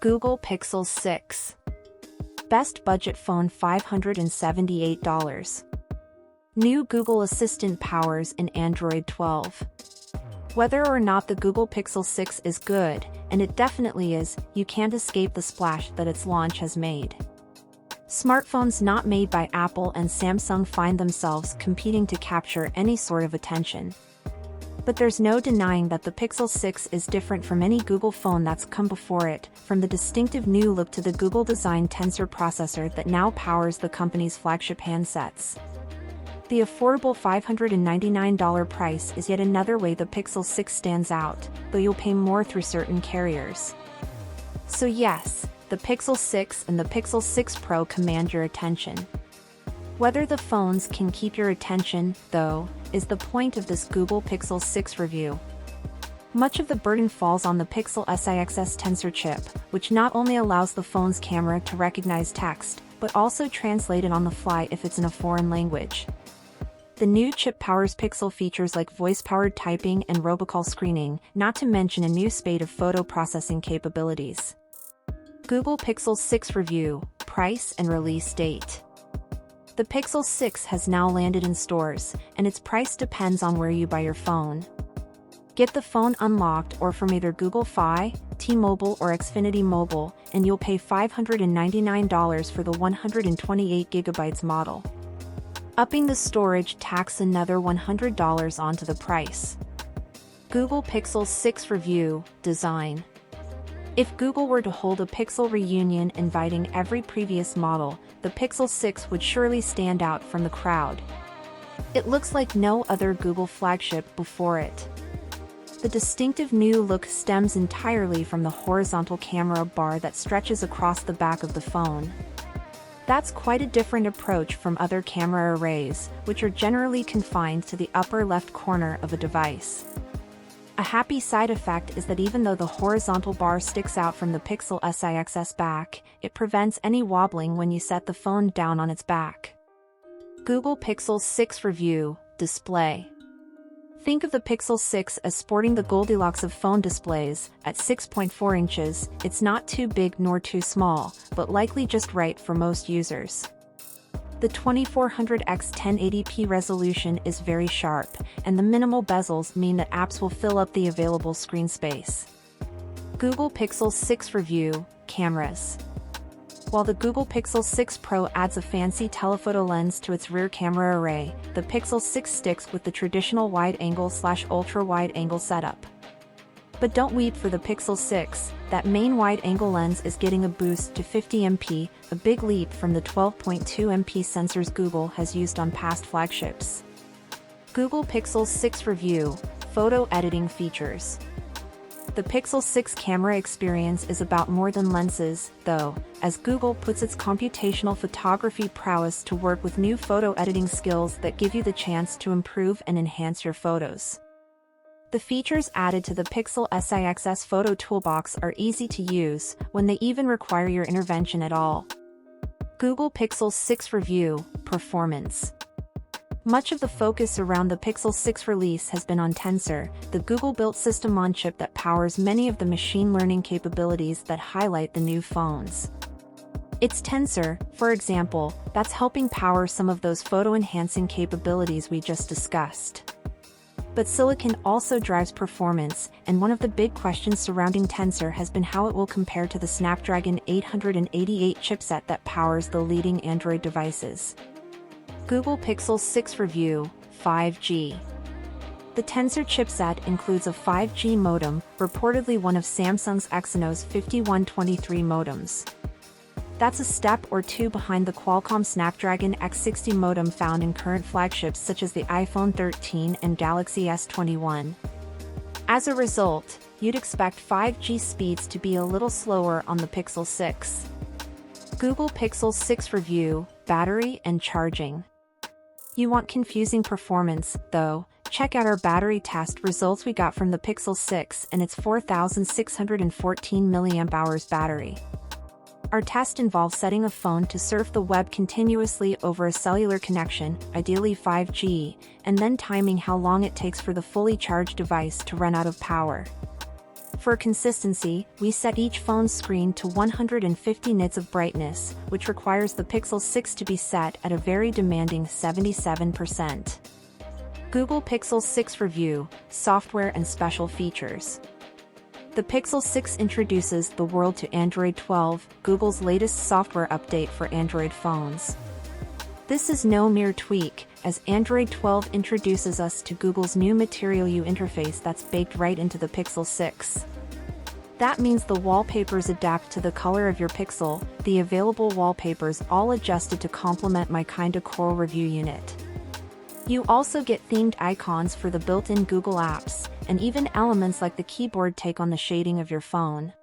Google Pixel 6. Best budget phone $578. New Google Assistant powers in Android 12. Whether or not the Google Pixel 6 is good, and it definitely is, you can't escape the splash that its launch has made. Smartphones not made by Apple and Samsung find themselves competing to capture any sort of attention. But there's no denying that the Pixel 6 is different from any Google phone that's come before it, from the distinctive new look to the Google-designed Tensor processor that now powers the company's flagship handsets. The affordable $599 price is yet another way the Pixel 6 stands out, though you'll pay more through certain carriers. So yes, the Pixel 6 and the Pixel 6 Pro command your attention. Whether the phones can keep your attention, though, is the point of this Google Pixel 6 review. Much of the burden falls on the Pixel SIXS Tensor chip, which not only allows the phone's camera to recognize text, but also translate it on the fly if it's in a foreign language. The new chip powers Pixel features like voice-powered typing and robocall screening, not to mention a new spate of photo processing capabilities. Google Pixel 6 review, price and release date. The Pixel 6 has now landed in stores, and its price depends on where you buy your phone. Get the phone unlocked or from either Google Fi, T-Mobile or Xfinity Mobile, and you'll pay $599 for the 128GB model. Upping the storage tacks another $100 onto the price. Google Pixel 6 review, design. If Google were to hold a Pixel reunion inviting every previous model, the Pixel 6 would surely stand out from the crowd. It looks like no other Google flagship before it. The distinctive new look stems entirely from the horizontal camera bar that stretches across the back of the phone. That's quite a different approach from other camera arrays, which are generally confined to the upper left corner of a device. A happy side effect is that even though the horizontal bar sticks out from the Pixel SIXS back, it prevents any wobbling when you set the phone down on its back. Google Pixel 6 review, display. Think of the Pixel 6 as sporting the Goldilocks of phone displays. At 6.4 inches, it's not too big nor too small, but likely just right for most users. The 2400x 1080p resolution is very sharp, and the minimal bezels mean that apps will fill up the available screen space. Google Pixel 6 review, cameras. While the Google Pixel 6 Pro adds a fancy telephoto lens to its rear camera array, the Pixel 6 sticks with the traditional wide-angle/ultra-wide-angle setup. But don't weep for the Pixel 6, that main wide-angle lens is getting a boost to 50MP, a big leap from the 12.2MP sensors Google has used on past flagships. Google Pixel 6 review, photo editing features. The Pixel 6 camera experience is about more than lenses, though, as Google puts its computational photography prowess to work with new photo editing skills that give you the chance to improve and enhance your photos. The features added to the Pixel SIXS photo toolbox are easy to use, when they even require your intervention at all. Google Pixel 6 review, performance. Much of the focus around the Pixel 6 release has been on Tensor, the Google-built system-on-chip that powers many of the machine learning capabilities that highlight the new phones. It's Tensor, for example, that's helping power some of those photo-enhancing capabilities we just discussed. But silicon also drives performance, and one of the big questions surrounding Tensor has been how it will compare to the Snapdragon 888 chipset that powers the leading Android devices. Google Pixel 6 review, 5G. The Tensor chipset includes a 5G modem, reportedly one of Samsung's Exynos 5123 modems. That's a step or two behind the Qualcomm Snapdragon X60 modem found in current flagships such as the iPhone 13 and Galaxy S21. As a result, you'd expect 5G speeds to be a little slower on the Pixel 6. Google Pixel 6 review, battery and charging. You want confusing performance, though, check out our battery test results we got from the Pixel 6 and its 4614 mAh battery. Our test involves setting a phone to surf the web continuously over a cellular connection, ideally 5G, and then timing how long it takes for the fully charged device to run out of power. For consistency, we set each phone's screen to 150 nits of brightness, which requires the Pixel 6 to be set at a very demanding 77%. Google Pixel 6 Review, Software and Special Features. The Pixel 6 introduces the world to Android 12, Google's latest software update for Android phones. This is no mere tweak, as Android 12 introduces us to Google's new Material You interface that's baked right into the Pixel 6. That means the wallpapers adapt to the color of your Pixel, the available wallpapers all adjusted to complement my Kinda Coral review unit. You also get themed icons for the built-in Google apps, and even elements like the keyboard take on the shading of your phone.